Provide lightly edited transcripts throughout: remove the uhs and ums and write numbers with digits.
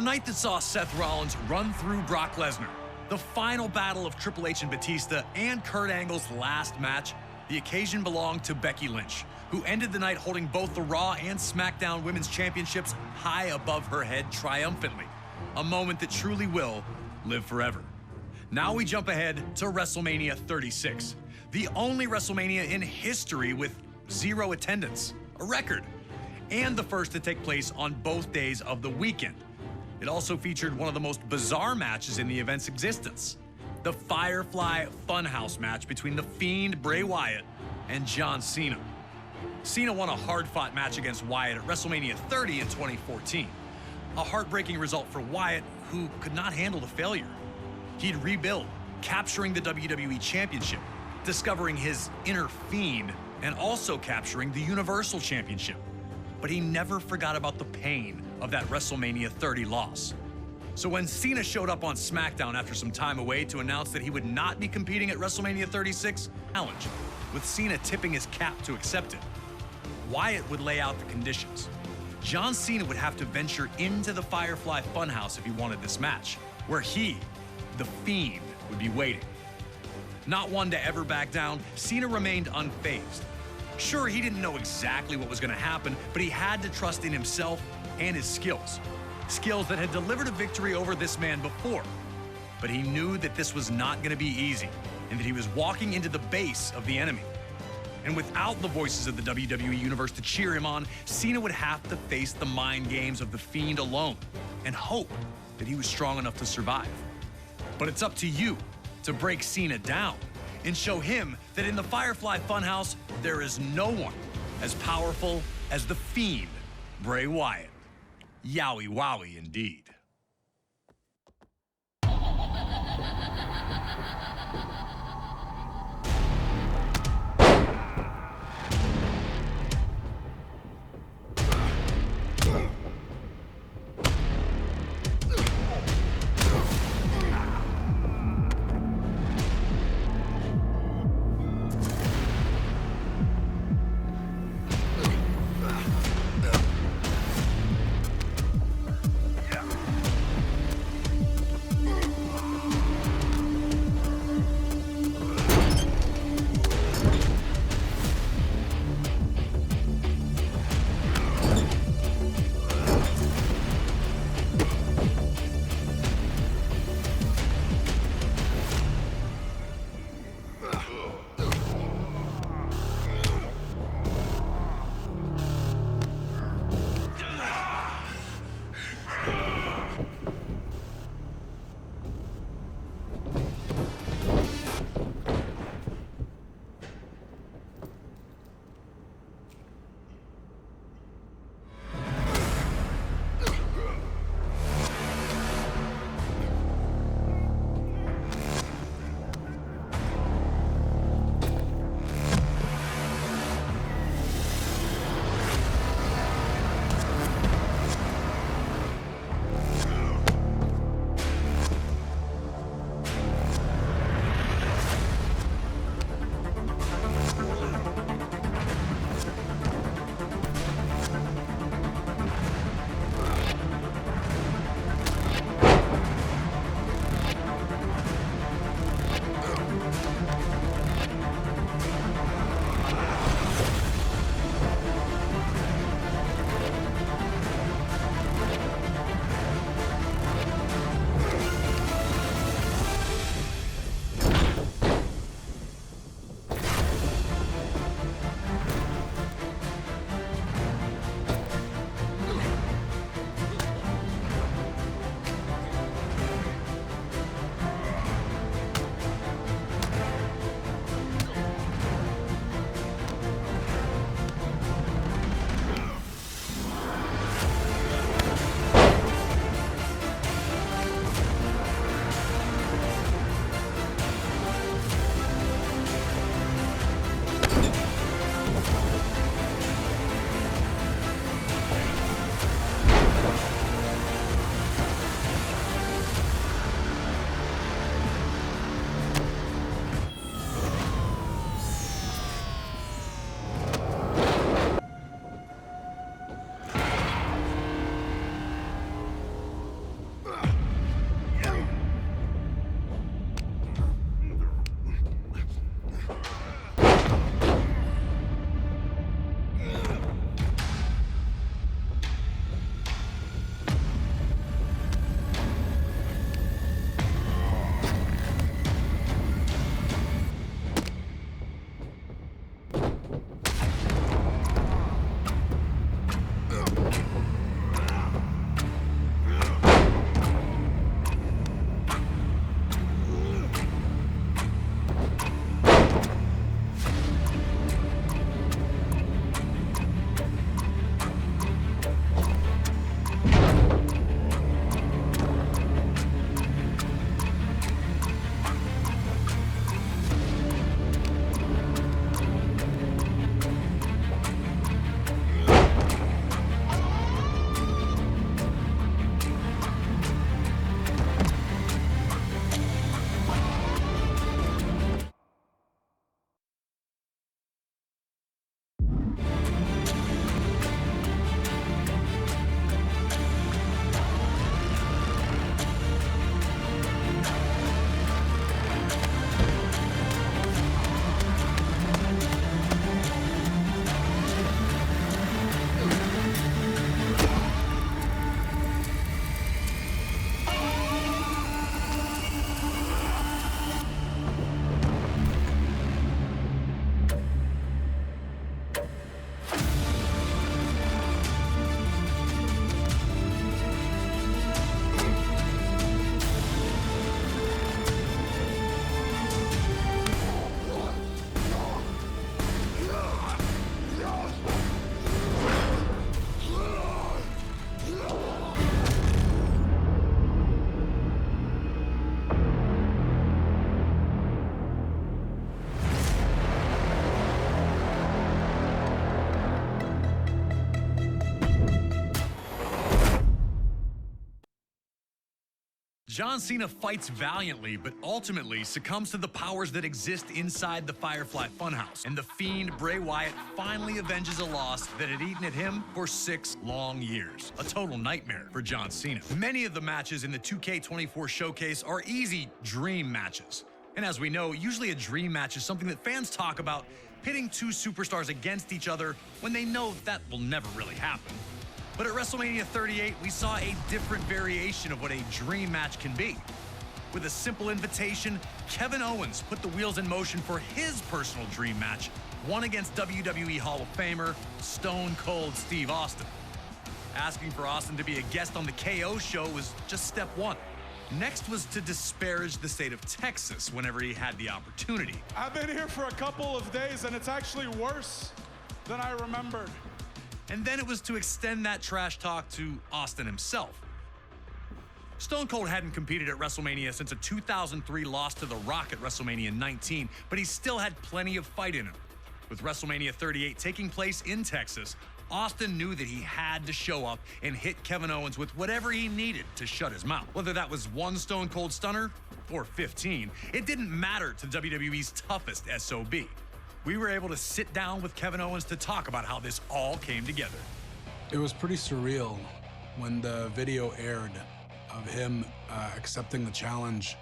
a night that saw Seth Rollins run through Brock Lesnar, the final battle of Triple H and Batista, and Kurt Angle's last match, the occasion belonged to Becky Lynch, who ended the night holding both the Raw and SmackDown Women's Championships high above her head triumphantly. A moment that truly will live forever. Now we jump ahead to WrestleMania 36, the only WrestleMania in history with 0 attendance, a record, and the first to take place on both days of the weekend. It also featured one of the most bizarre matches in the event's existence, the Firefly Funhouse match between The Fiend Bray Wyatt and John Cena. Cena won a hard-fought match against Wyatt at WrestleMania 30 in 2014. A heartbreaking result for Wyatt, who could not handle the failure. He'd rebuild, capturing the WWE Championship, discovering his inner Fiend, and also capturing the Universal Championship. But he never forgot about the pain of that WrestleMania 30 loss. So when Cena showed up on SmackDown after some time away to announce that he would not be competing at WrestleMania 36, challenge, with Cena tipping his cap to accept it. Wyatt would lay out the conditions. John Cena would have to venture into the Firefly Funhouse if he wanted this match, where he, the Fiend, would be waiting. Not one to ever back down, Cena remained unfazed. Sure, he didn't know exactly what was going to happen, but he had to trust in himself and his skills. Skills that had delivered a victory over this man before. But he knew that this was not going to be easy, and that he was walking into the base of the enemy. And without the voices of the WWE Universe to cheer him on, Cena would have to face the mind games of the Fiend alone and hope that he was strong enough to survive. But it's up to you to break Cena down and show him that in the Firefly Funhouse, there is no one as powerful as the Fiend, Bray Wyatt. Yowie wowie indeed. John Cena fights valiantly, but ultimately succumbs to the powers that exist inside the Firefly Funhouse. And the Fiend, Bray Wyatt, finally avenges a loss that had eaten at him for 6 long years. A total nightmare for John Cena. Many of the matches in the 2K24 showcase are easy dream matches. And as we know, usually a dream match is something that fans talk about, pitting 2 superstars against each other when they know that will never really happen. But at WrestleMania 38, we saw a different variation of what a dream match can be. With a simple invitation, Kevin Owens put the wheels in motion for his personal dream match, one against WWE Hall of Famer, Stone Cold Steve Austin. Asking for Austin to be a guest on the KO show was just step 1. Next was to disparage the state of Texas whenever he had the opportunity. I've been here for a couple of days, and it's actually worse than I remembered. And then it was to extend that trash talk to Austin himself. Stone Cold hadn't competed at WrestleMania since a 2003 loss to The Rock at WrestleMania 19, but he still had plenty of fight in him. With WrestleMania 38 taking place in Texas, Austin knew that he had to show up and hit Kevin Owens with whatever he needed to shut his mouth. Whether that was 1 Stone Cold Stunner or 15, it didn't matter to WWE's toughest SOB. We were able to sit down with Kevin Owens to talk about how this all came together. It was pretty surreal when the video aired of him accepting the challenge,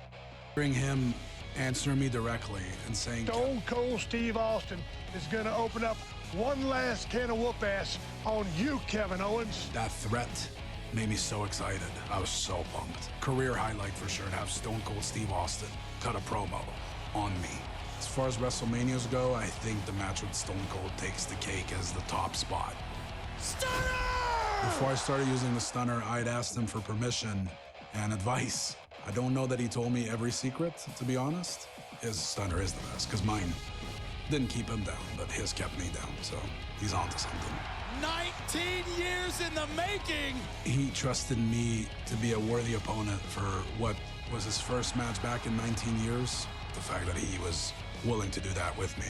hearing him answer me directly and saying, Stone Cold Steve Austin is gonna open up one last can of whoop ass on you, Kevin Owens. That threat made me so excited. I was so pumped. Career highlight for sure to have Stone Cold Steve Austin cut a promo on me. As far as WrestleManias go, I think the match with Stone Cold takes the cake as the top spot. Stunner! Before I started using the stunner, I'd asked him for permission and advice. I don't know that he told me every secret, to be honest. His stunner is the best, because mine didn't keep him down, but his kept me down, so he's onto something. 19 years in the making! He trusted me to be a worthy opponent for what was his first match back in 19 years. The fact that he was willing to do that with me,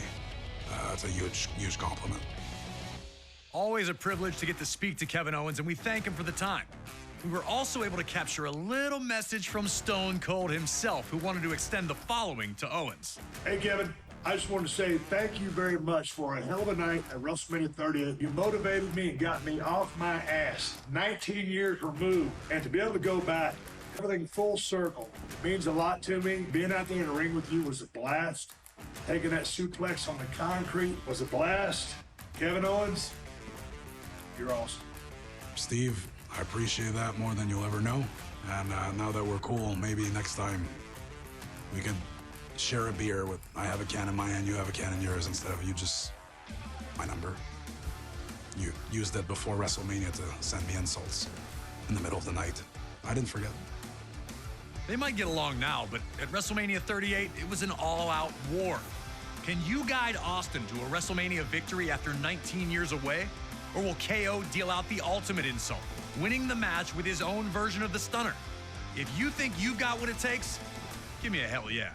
it's a huge, huge compliment. Always a privilege to get to speak to Kevin Owens, and we thank him for the time. We were also able to capture a little message from Stone Cold himself, who wanted to extend the following to Owens. Hey, Kevin. I just wanted to say thank you very much for a hell of a night at WrestleMania 38. You motivated me and got me off my ass. 19 years removed, and to be able to go back, everything full circle, means a lot to me. Being out there in the ring with you was a blast. Taking that suplex on the concrete was a blast. Kevin Owens, you're awesome. Steve, I appreciate that more than you'll ever know. And now that we're cool, maybe next time we could share a beer with, I have a can in my hand, you have a can in yours, instead of you just, my number. You used it before WrestleMania to send me insults in the middle of the night. I didn't forget. They might get along now, but at WrestleMania 38, it was an all-out war. Can you guide Austin to a WrestleMania victory after 19 years away? Or will KO deal out the ultimate insult, winning the match with his own version of the stunner? If you think you've got what it takes, give me a hell yeah.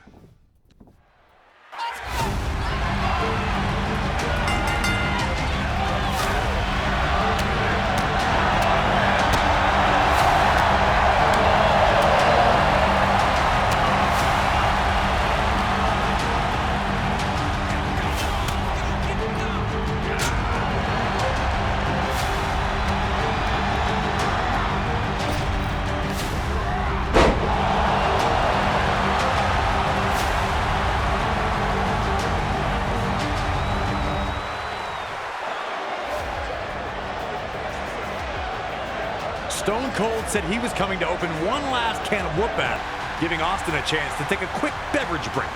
Stone Cold said he was coming to open one last can of whoop-ass, giving Austin a chance to take a quick beverage break.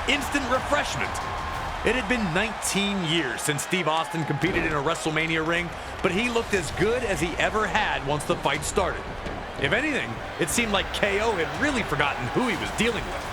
Instant refreshment. It had been 19 years since Steve Austin competed in a WrestleMania ring, but he looked as good as he ever had once the fight started. If anything, it seemed like KO had really forgotten who he was dealing with.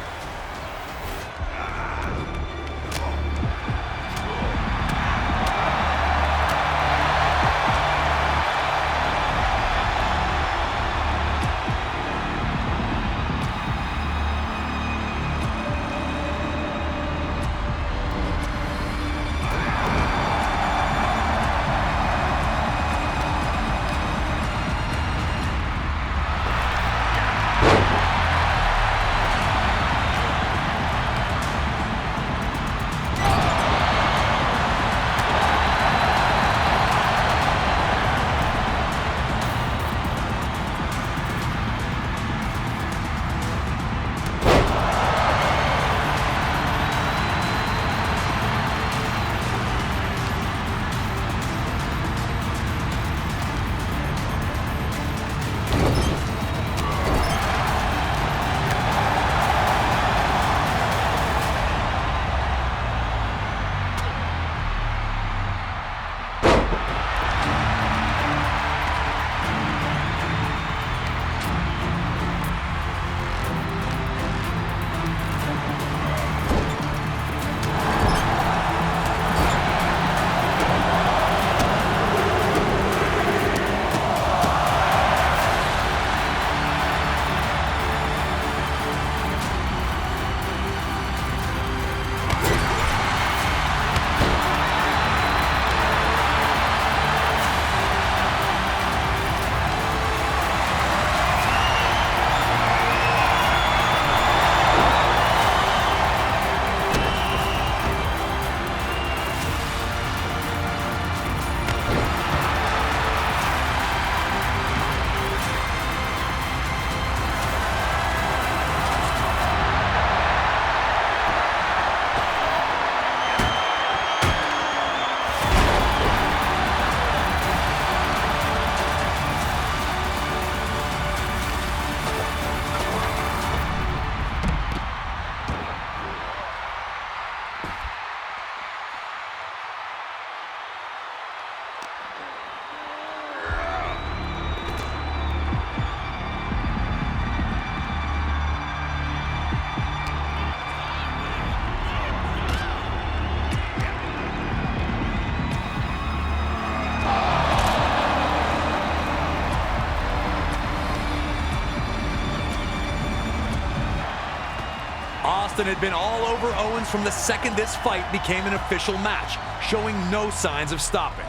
Austin had been all over Owens from the second this fight became an official match, showing no signs of stopping.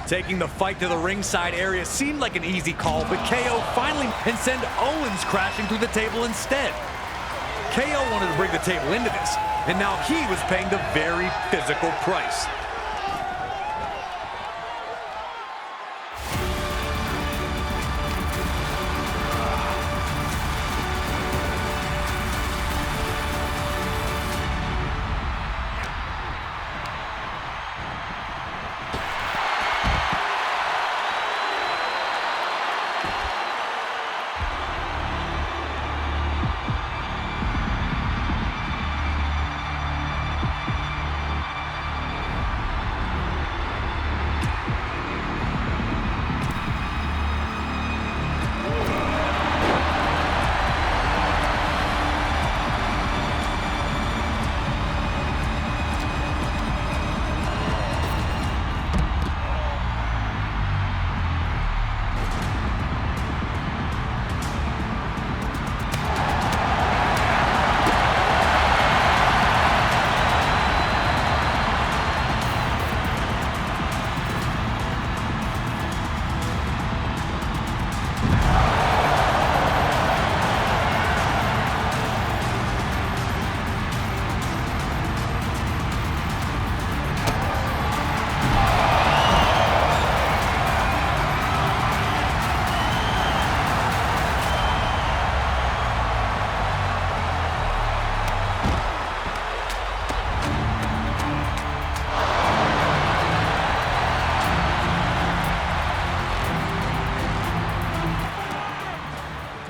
Taking the fight to the ringside area seemed like an easy call, but KO finally and send Owens crashing through the table instead. KO wanted to bring the table into this, and now he was paying the very physical price.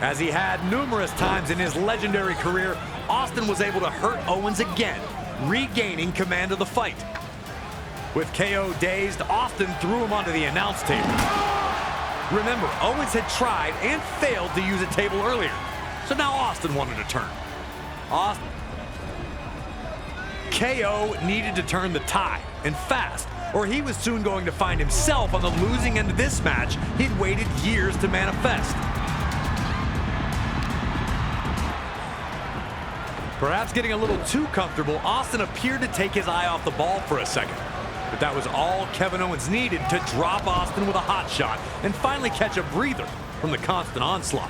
As he had numerous times in his legendary career, Austin was able to hurt Owens again, regaining command of the fight. With KO dazed, Austin threw him onto the announce table. Remember, Owens had tried and failed to use a table earlier, so now Austin wanted to turn. KO needed to turn the tide, and fast, or he was soon going to find himself on the losing end of this match he'd waited years to manifest. Perhaps getting a little too comfortable, Austin appeared to take his eye off the ball for a second. But that was all Kevin Owens needed to drop Austin with a hot shot and finally catch a breather from the constant onslaught.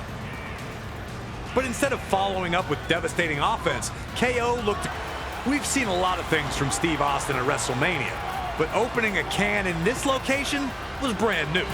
But instead of following up with devastating offense, KO looked... We've seen a lot of things from Steve Austin at WrestleMania, but opening a can in this location was brand new.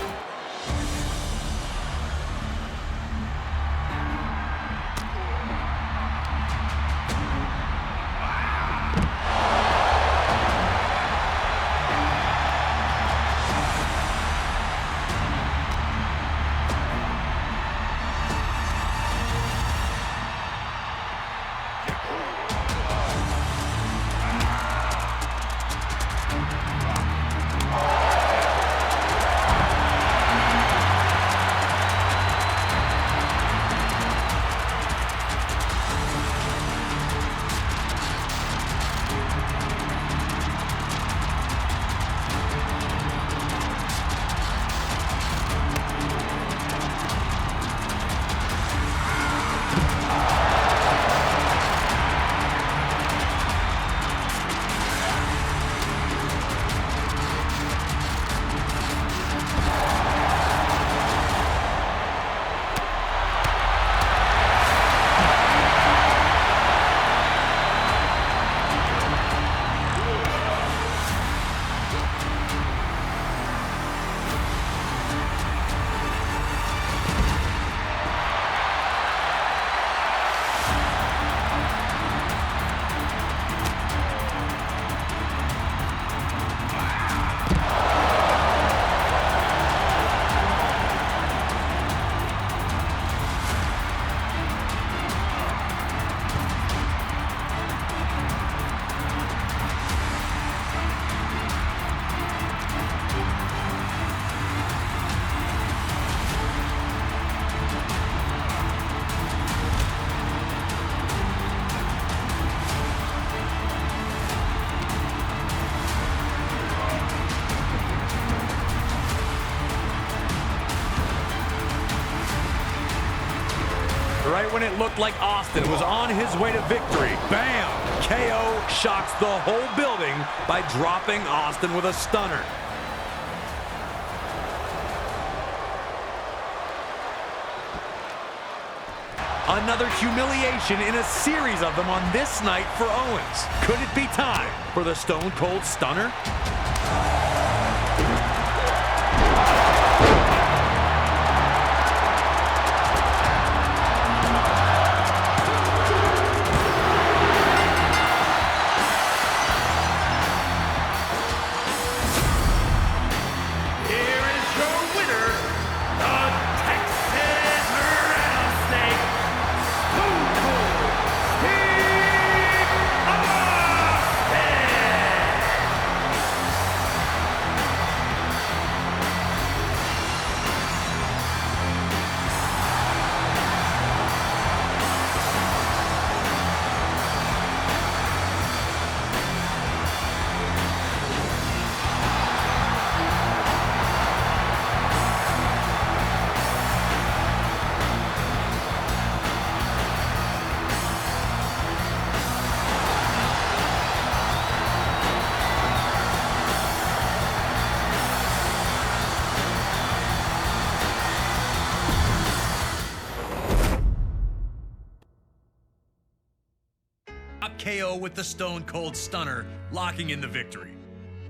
right when it looked like Austin was on his way to victory, bam! KO shocks the whole building by dropping Austin with a stunner. Another humiliation in a series of them on this night for Owens. Could it be time for the Stone Cold Stunner? KO with the Stone Cold Stunner, locking in the victory.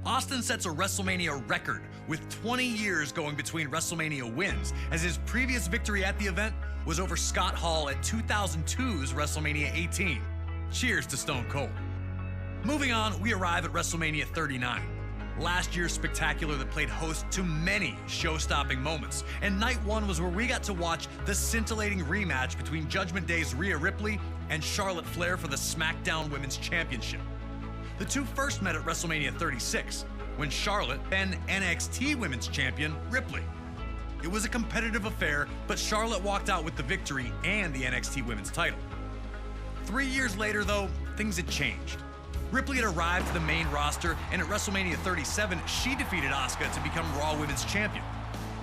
Austin sets a WrestleMania record with 20 years going between WrestleMania wins, as his previous victory at the event was over Scott Hall at 2002's WrestleMania 18. Cheers to Stone Cold. Moving on, we arrive at WrestleMania 39. Last year's spectacular that played host to many show-stopping moments, and night one was where we got to watch the scintillating rematch between Judgment Day's Rhea Ripley and Charlotte Flair for the SmackDown Women's Championship. The two first met at WrestleMania 36, when Charlotte, then NXT Women's Champion, Ripley. It was a competitive affair, but Charlotte walked out with the victory and the NXT Women's title. 3 years later, though, things had changed. Ripley had arrived to the main roster, and at WrestleMania 37, she defeated Asuka to become Raw Women's Champion.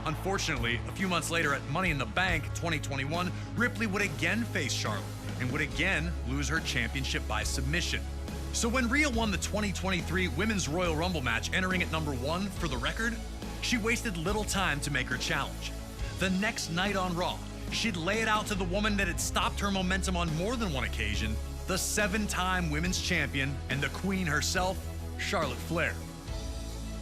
Unfortunately, a few months later at Money in the Bank 2021, Ripley would again face Charlotte and would again lose her championship by submission. So when Rhea won the 2023 Women's Royal Rumble match, entering at number 1 for the record, she wasted little time to make her challenge. The next night on Raw, she'd lay it out to the woman that had stopped her momentum on more than one occasion, the 7-time women's champion and the queen herself, Charlotte Flair.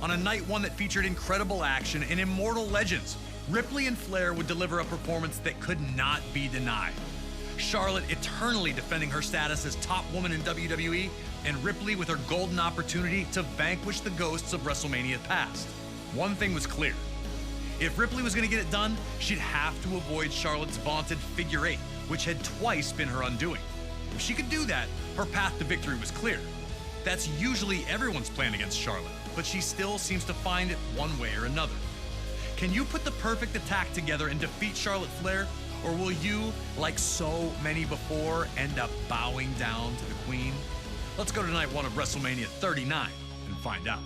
On a night one that featured incredible action and immortal legends, Ripley and Flair would deliver a performance that could not be denied. Charlotte eternally defending her status as top woman in WWE, and Ripley with her golden opportunity to vanquish the ghosts of WrestleMania past. One thing was clear. If Ripley was going to get it done, she'd have to avoid Charlotte's vaunted figure 8, which had twice been her undoing. If she could do that, her path to victory was clear. That's usually everyone's plan against Charlotte, but she still seems to find it one way or another. Can you put the perfect attack together and defeat Charlotte Flair? Or will you, like so many before, end up bowing down to the queen? Let's go to night one of WrestleMania 39 and find out.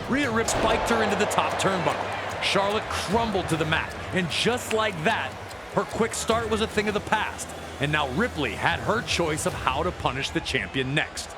Rhea Ripley spiked her into the top turnbuckle. Charlotte crumbled to the mat, and just like that, her quick start was a thing of the past. And now Ripley had her choice of how to punish the champion next.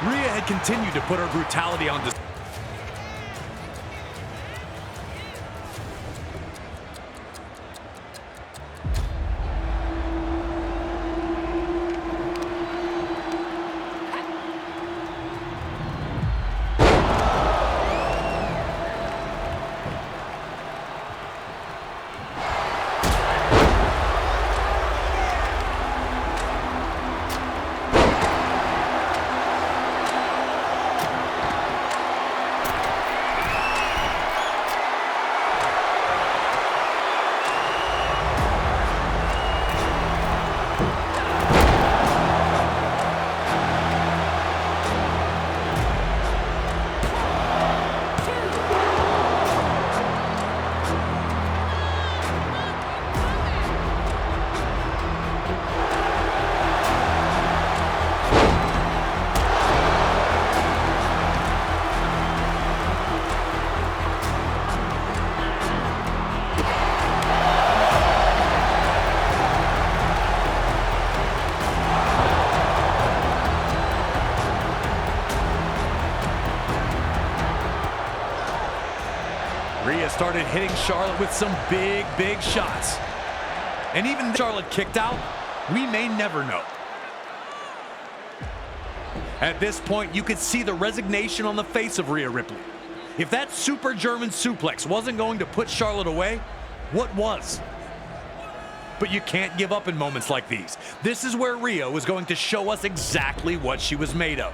Rhea had continued to put her brutality on display. Rhea started hitting Charlotte with some big shots. And even if Charlotte kicked out, we may never know. At this point, you could see the resignation on the face of Rhea Ripley. If that super German suplex wasn't going to put Charlotte away, what was? But you can't give up in moments like these. This is where Rhea was going to show us exactly what she was made of.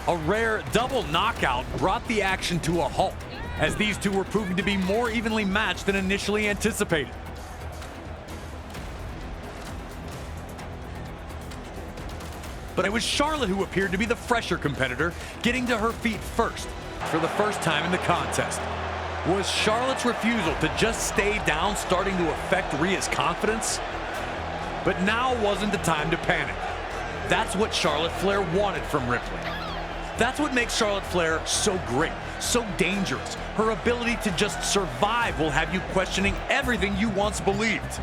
A rare double knockout brought the action to a halt, as these two were proving to be more evenly matched than initially anticipated. But it was Charlotte who appeared to be the fresher competitor, getting to her feet first for the first time in the contest. Was Charlotte's refusal to just stay down starting to affect Rhea's confidence? But now wasn't the time to panic. That's what Charlotte Flair wanted from Ripley. That's what makes Charlotte Flair so great, so dangerous. Her ability to just survive will have you questioning everything you once believed.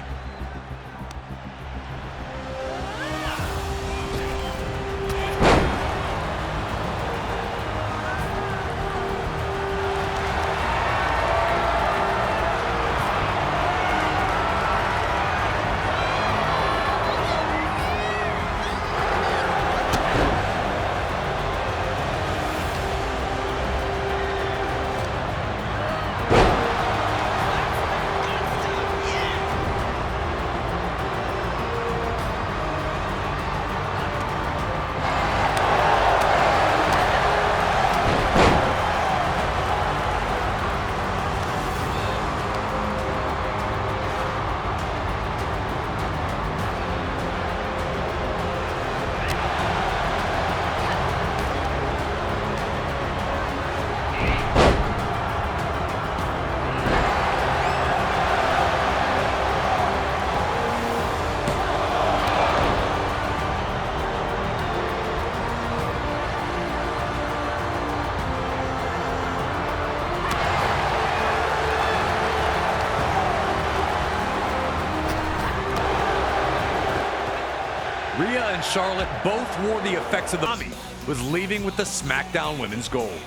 and Charlotte both wore the effects of the Tommy was leaving with the SmackDown Women's gold.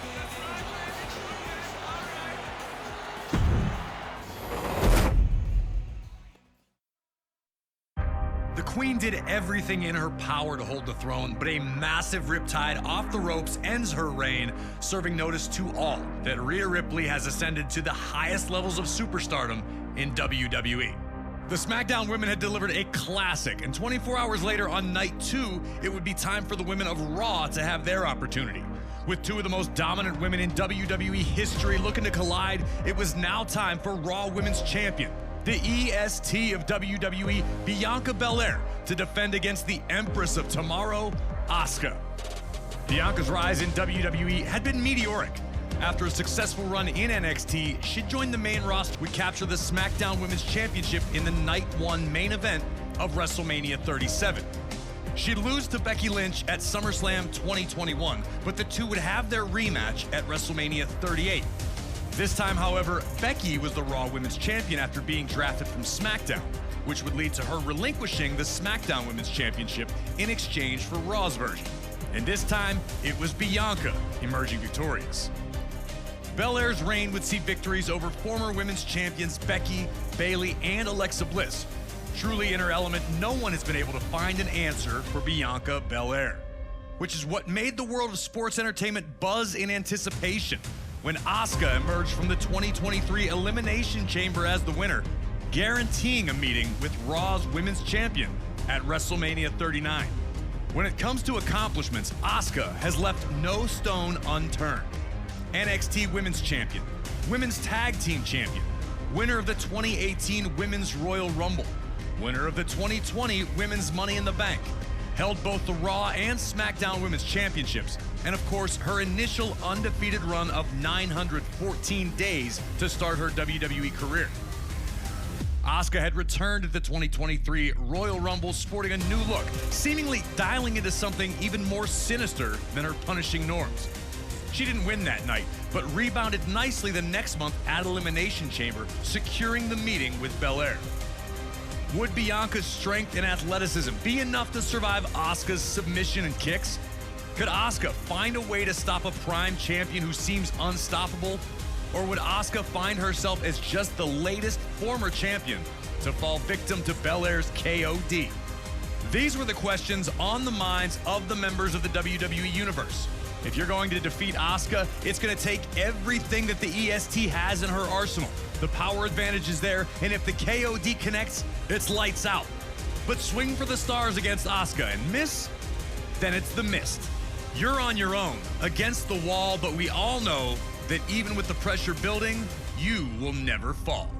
The Queen did everything in her power to hold the throne, but a massive riptide off the ropes ends her reign, serving notice to all that Rhea Ripley has ascended to the highest levels of superstardom in WWE. The SmackDown women had delivered a classic, and 24 hours later on night 2, it would be time for the women of Raw to have their opportunity. With two of the most dominant women in WWE history looking to collide, it was now time for Raw Women's Champion, the EST of WWE, Bianca Belair, to defend against the Empress of Tomorrow, Asuka. Bianca's rise in WWE had been meteoric. After a successful run in NXT, she joined the main roster. Would capture the SmackDown Women's Championship in the Night 1 main event of WrestleMania 37. She'd lose to Becky Lynch at SummerSlam 2021, but the two would have their rematch at WrestleMania 38. This time, however, Becky was the Raw Women's Champion after being drafted from SmackDown, which would lead to her relinquishing the SmackDown Women's Championship in exchange for Raw's version. And this time, it was Bianca emerging victorious. Belair's reign would see victories over former women's champions Becky, Bayley, and Alexa Bliss. Truly in her element, no one has been able to find an answer for Bianca Belair, which is what made the world of sports entertainment buzz in anticipation when Asuka emerged from the 2023 Elimination Chamber as the winner, guaranteeing a meeting with Raw's women's champion at WrestleMania 39. When it comes to accomplishments, Asuka has left no stone unturned. NXT Women's Champion, Women's Tag Team Champion, winner of the 2018 Women's Royal Rumble, winner of the 2020 Women's Money in the Bank, held both the Raw and SmackDown Women's Championships, and of course, her initial undefeated run of 914 days to start her WWE career. Asuka had returned at the 2023 Royal Rumble sporting a new look, seemingly dialing into something even more sinister than her punishing norms. She didn't win that night, but rebounded nicely the next month at Elimination Chamber, securing the meeting with Belair. Would Bianca's strength and athleticism be enough to survive Asuka's submission and kicks? Could Asuka find a way to stop a prime champion who seems unstoppable? Or would Asuka find herself as just the latest former champion to fall victim to Belair's KOD? These were the questions on the minds of the members of the WWE Universe. If you're going to defeat Asuka, it's going to take everything that the EST has in her arsenal. The power advantage is there, and if the KOD connects, it's lights out. But swing for the stars against Asuka and miss, then it's the mist. You're on your own, against the wall, but we all know that even with the pressure building, you will never fall.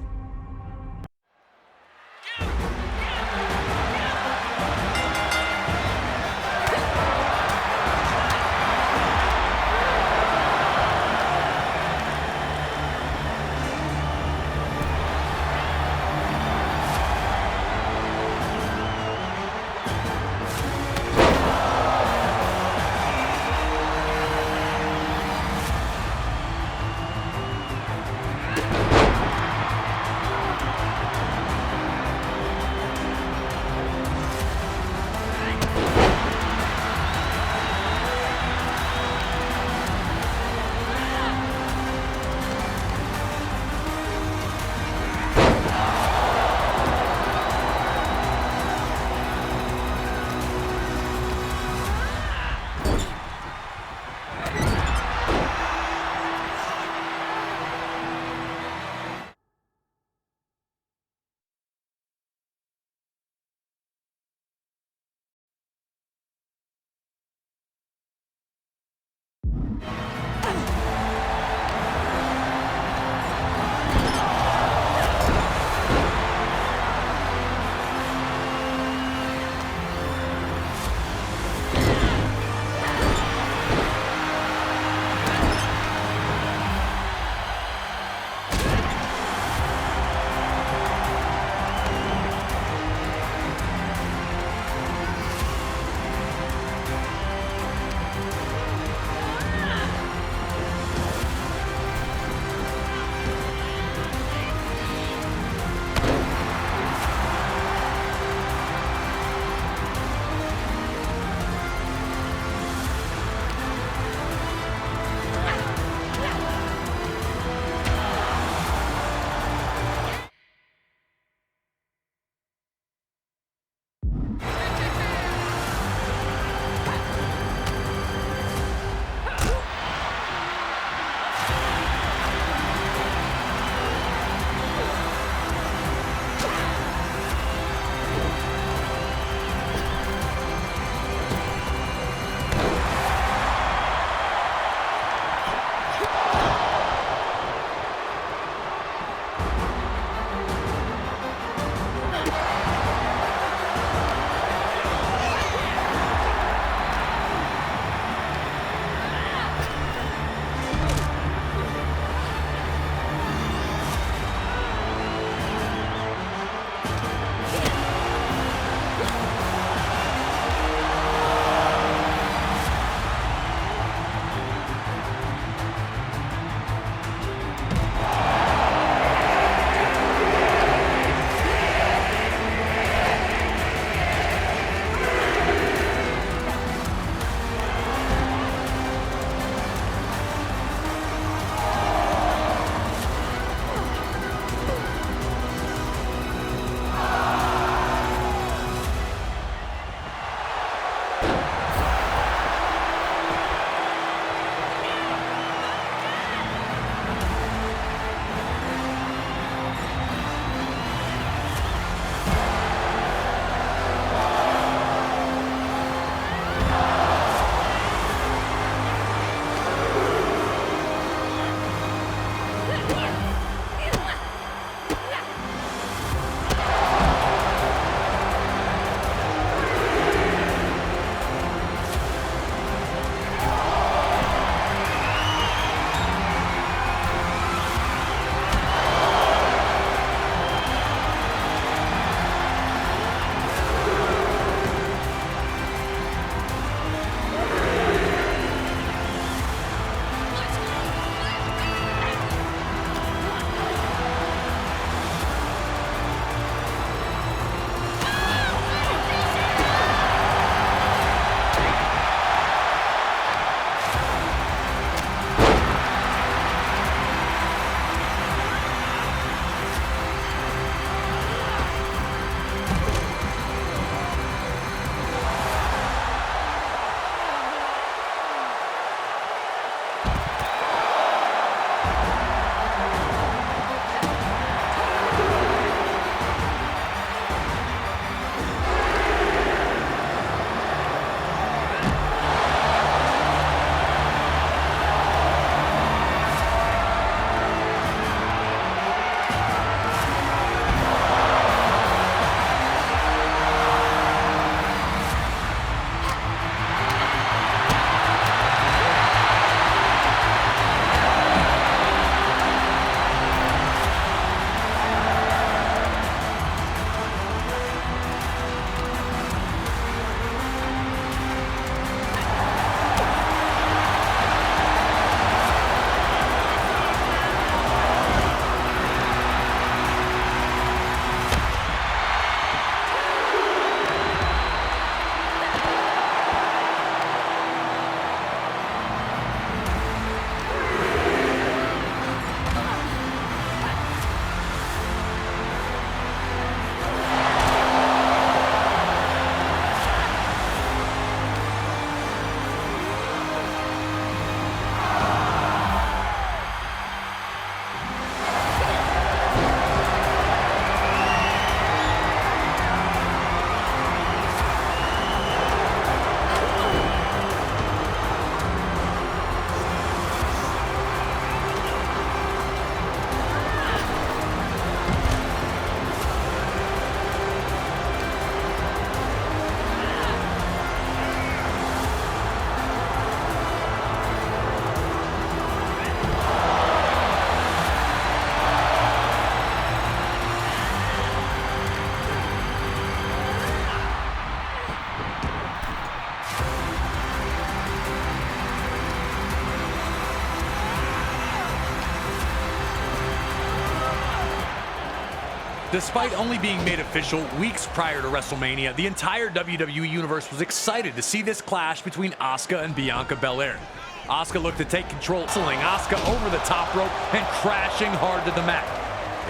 Despite only being made official weeks prior to WrestleMania, the entire WWE Universe was excited to see this clash between Asuka and Bianca Belair. Asuka looked to take control, pulling Asuka over the top rope and crashing hard to the mat.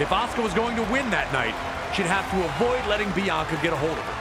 If Asuka was going to win that night, she'd have to avoid letting Bianca get a hold of her.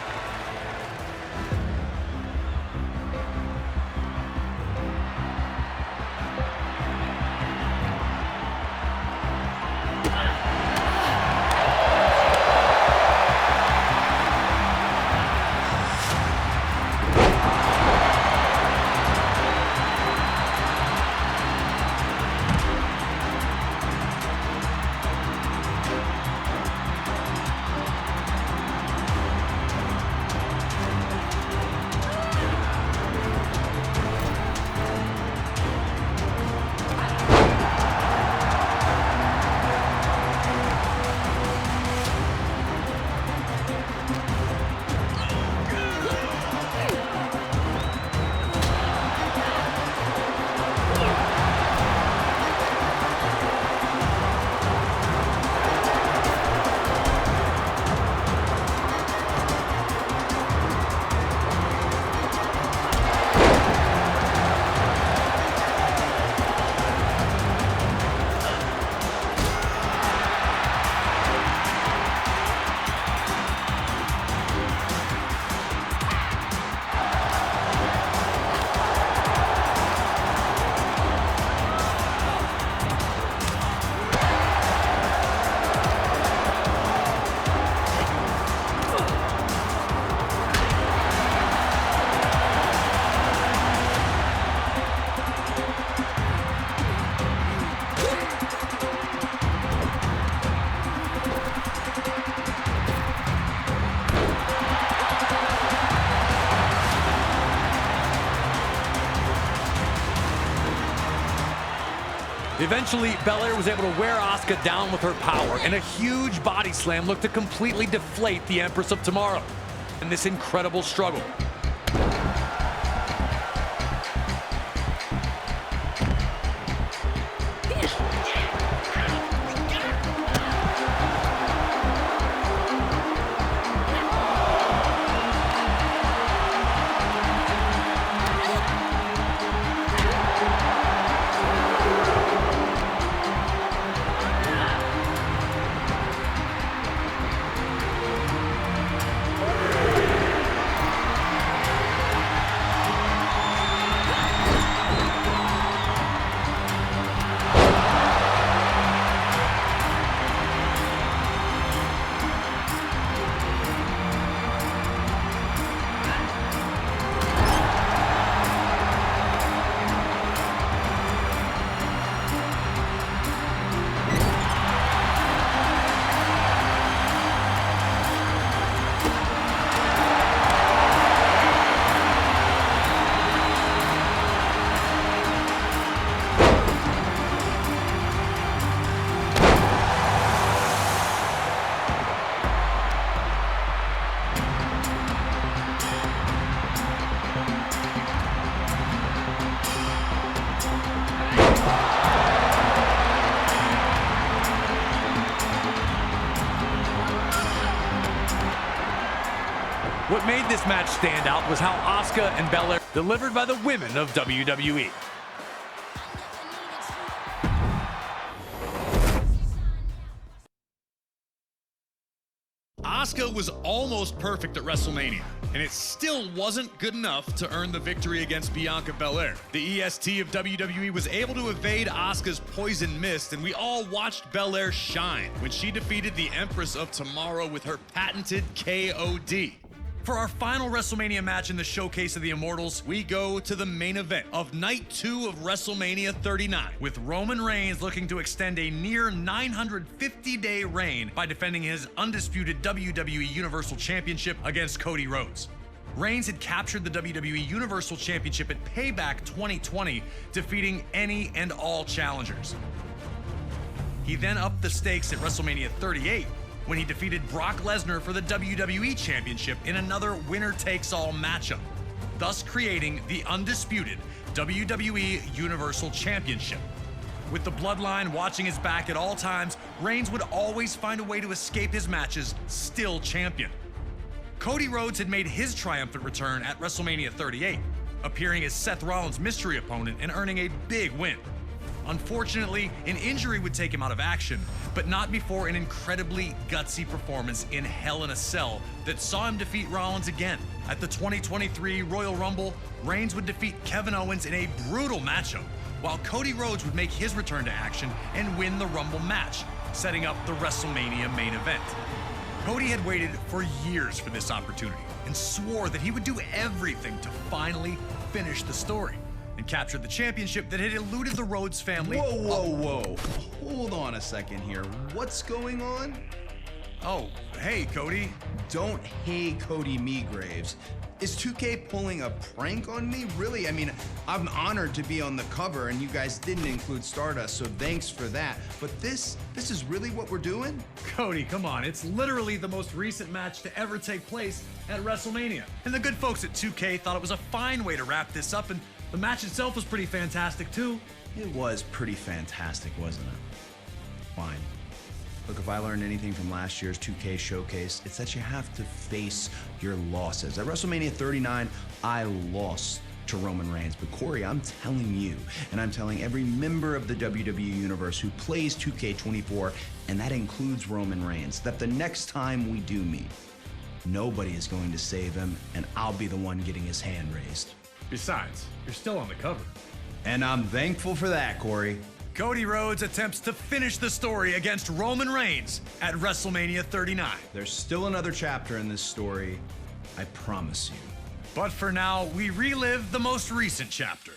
Eventually, Belair was able to wear Asuka down with her power, and a huge body slam looked to completely deflate the Empress of Tomorrow in this incredible struggle. What made this match stand out was how Asuka and Belair delivered by the women of WWE. Asuka was almost perfect at WrestleMania, and it still wasn't good enough to earn the victory against Bianca Belair. The EST of WWE was able to evade Asuka's poison mist, and we all watched Belair shine when she defeated the Empress of Tomorrow with her patented KOD. For our final WrestleMania match in the Showcase of the Immortals, we go to the main event of Night 2 of WrestleMania 39, with Roman Reigns looking to extend a near 950-day reign by defending his undisputed WWE Universal Championship against Cody Rhodes. Reigns had captured the WWE Universal Championship at Payback 2020, defeating any and all challengers. He then upped the stakes at WrestleMania 38, when he defeated Brock Lesnar for the WWE Championship in another winner-takes-all matchup, thus creating the undisputed WWE Universal Championship. With the bloodline watching his back at all times, Reigns would always find a way to escape his matches, still champion. Cody Rhodes had made his triumphant return at WrestleMania 38, appearing as Seth Rollins' mystery opponent and earning a big win. Unfortunately, an injury would take him out of action, but not before an incredibly gutsy performance in Hell in a Cell that saw him defeat Rollins again. At the 2023 Royal Rumble, Reigns would defeat Kevin Owens in a brutal matchup, while Cody Rhodes would make his return to action and win the Rumble match, setting up the WrestleMania main event. Cody had waited for years for this opportunity and swore that he would do everything to finally finish the story and capture the championship that had eluded the Rhodes family. Whoa. Hold on a second here. What's going on? Oh, hey, Cody. Don't hey Cody me, Graves. Is 2K pulling a prank on me? Really? I mean, I'm honored to be on the cover and you guys didn't include Stardust, so thanks for that. But this is really what we're doing? Cody, come on. It's literally the most recent match to ever take place at WrestleMania. And the good folks at 2K thought it was a fine way to wrap this up, and the match itself was pretty fantastic too. It was pretty fantastic, wasn't it? Fine. Look, if I learned anything from last year's 2K showcase, it's that you have to face your losses. At WrestleMania 39, I lost to Roman Reigns. But Corey, I'm telling you, and I'm telling every member of the WWE Universe who plays 2K24, and that includes Roman Reigns, that the next time we do meet, nobody is going to save him, and I'll be the one getting his hand raised. Besides, you're still on the cover. And I'm thankful for that, Corey. Cody Rhodes attempts to finish the story against Roman Reigns at WrestleMania 39. There's still another chapter in this story, I promise you. But for now, we relive the most recent chapter.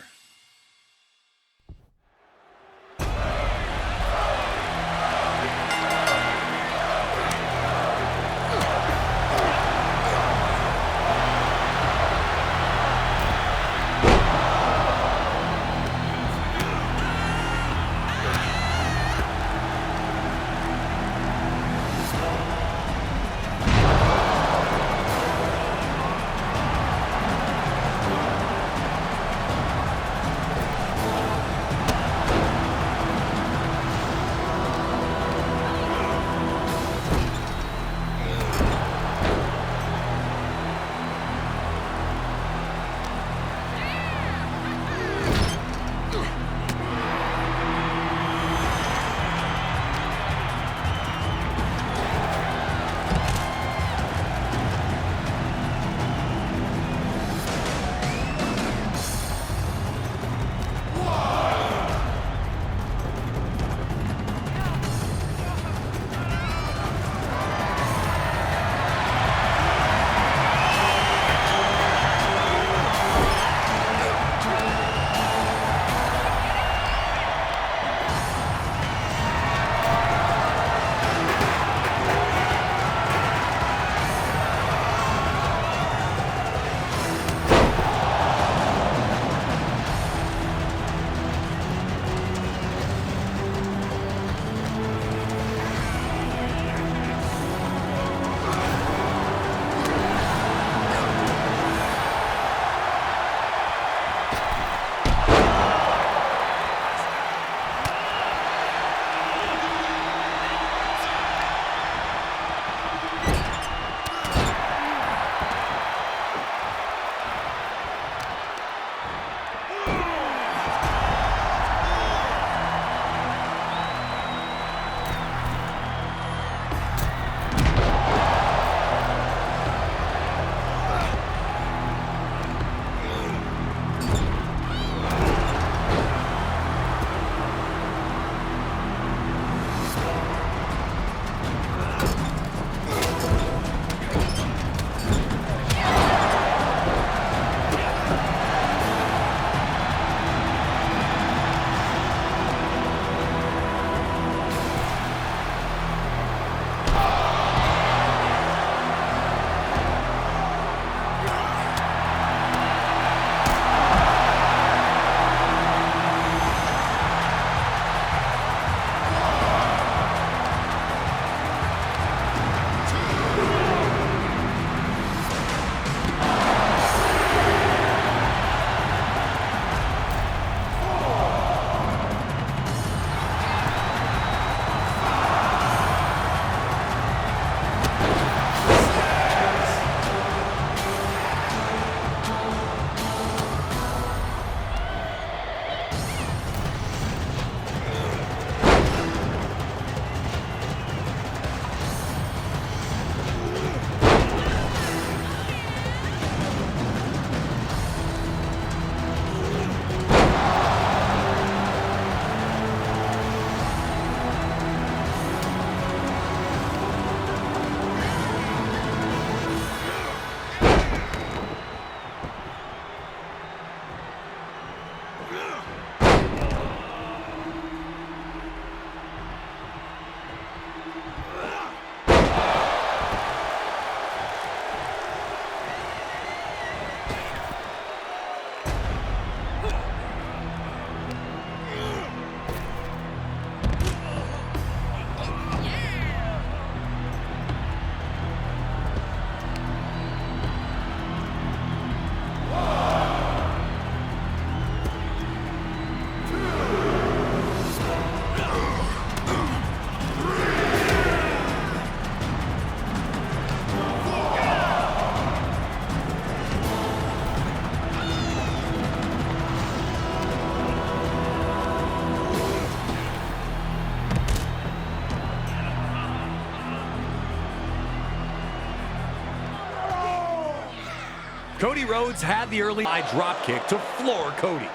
Cody Rhodes had the early high drop kick to floor Cody.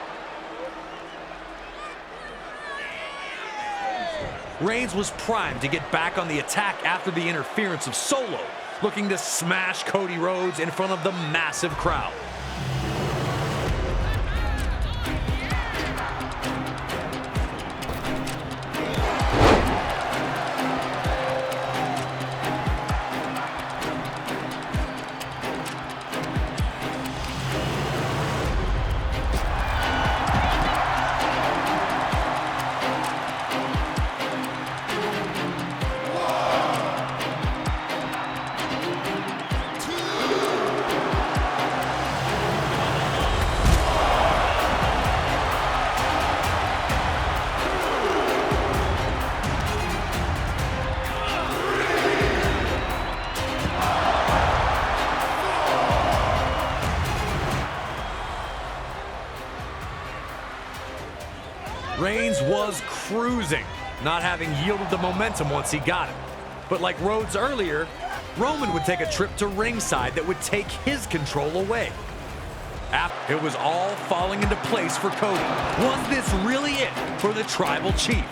Reigns was primed to get back on the attack after the interference of Solo, looking to smash Cody Rhodes in front of the massive crowd. Reigns was cruising, not having yielded the momentum once he got it. But like Rhodes earlier, Roman would take a trip to ringside that would take his control away. After it was all falling into place for Cody. Was this really it for the Tribal Chief?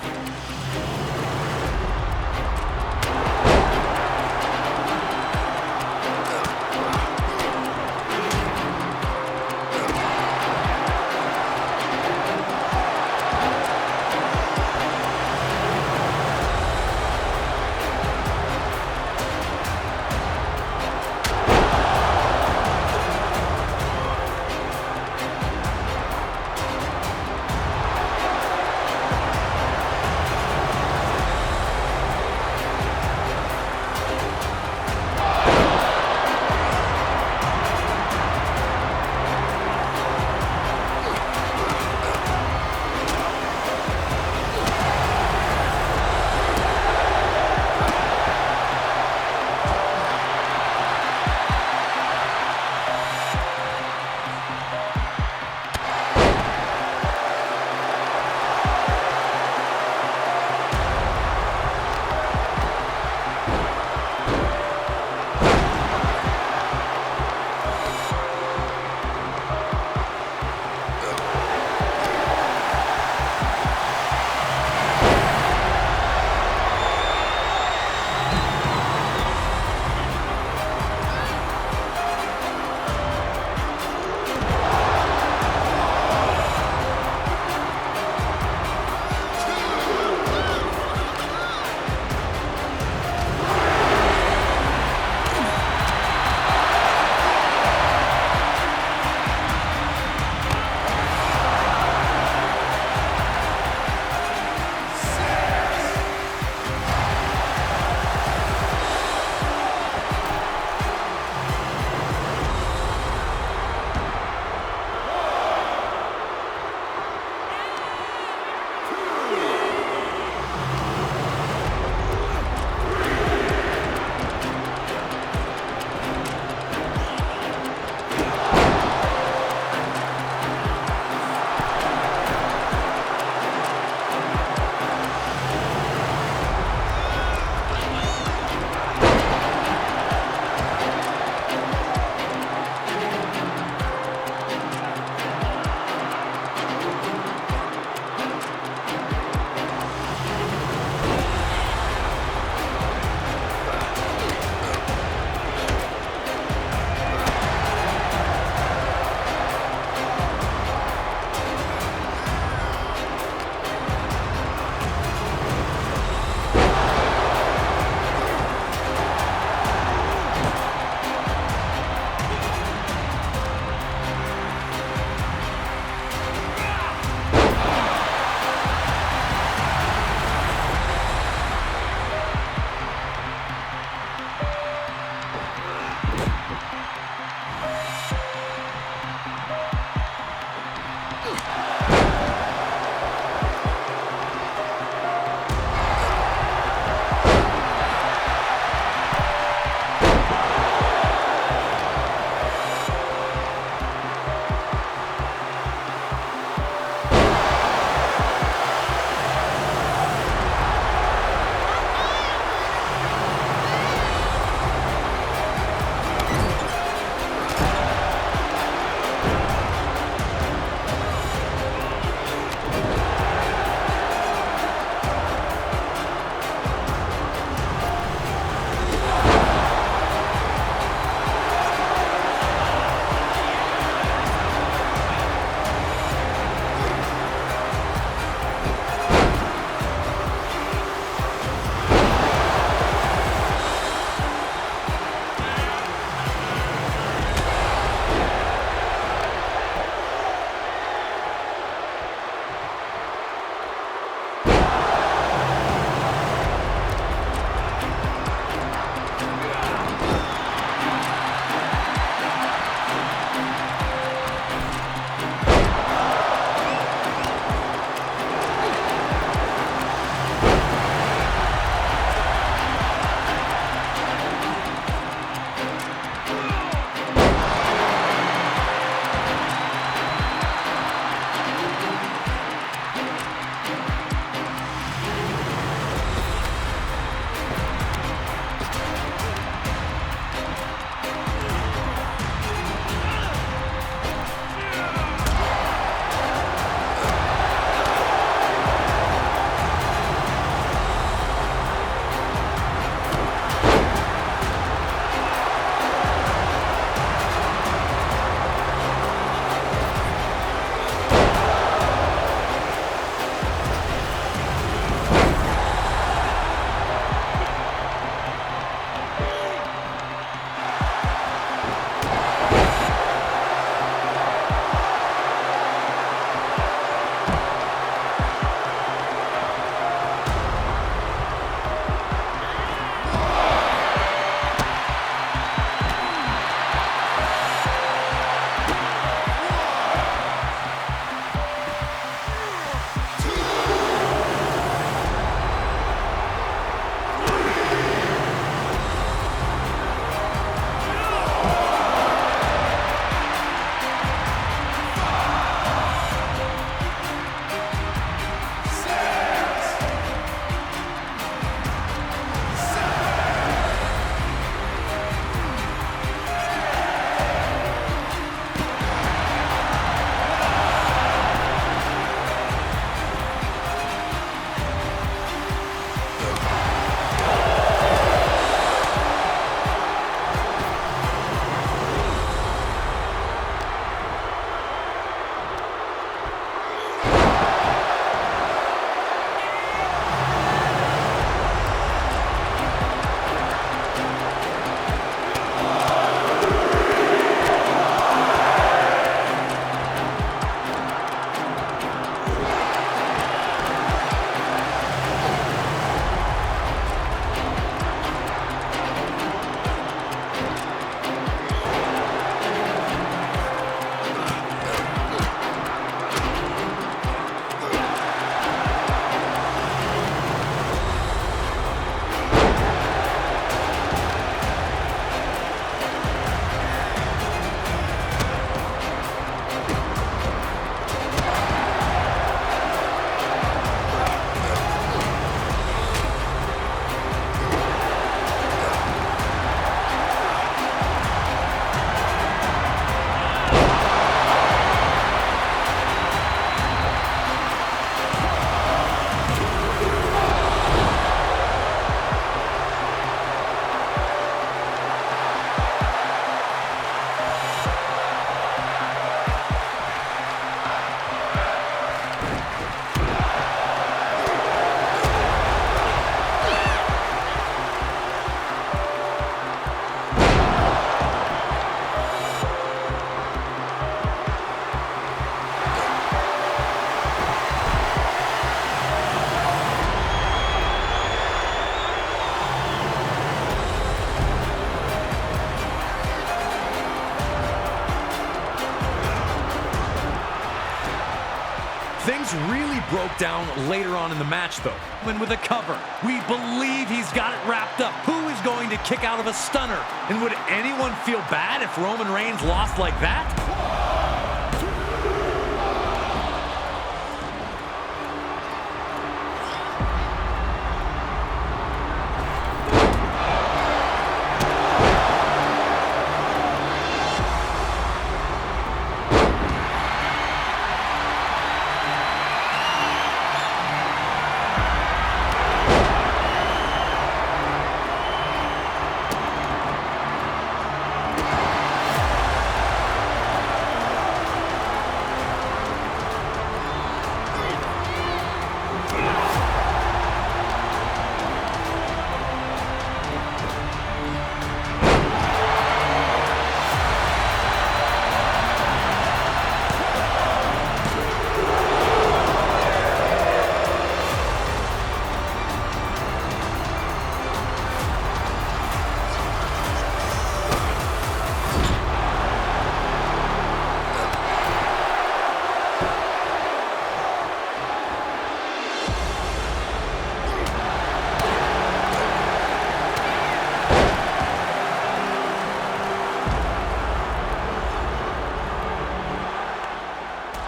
Things really broke down later on in the match, though. And with a cover, we believe he's got it wrapped up. Who is going to kick out of a stunner? And would anyone feel bad if Roman Reigns lost like that?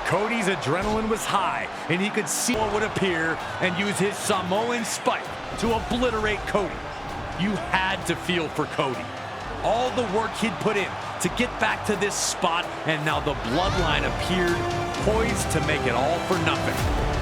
Cody's adrenaline was high, and he could see what would appear and use his Samoan spike to obliterate Cody. You had to feel for Cody. All the work he'd put in to get back to this spot, and now the bloodline appeared, poised to make it all for nothing.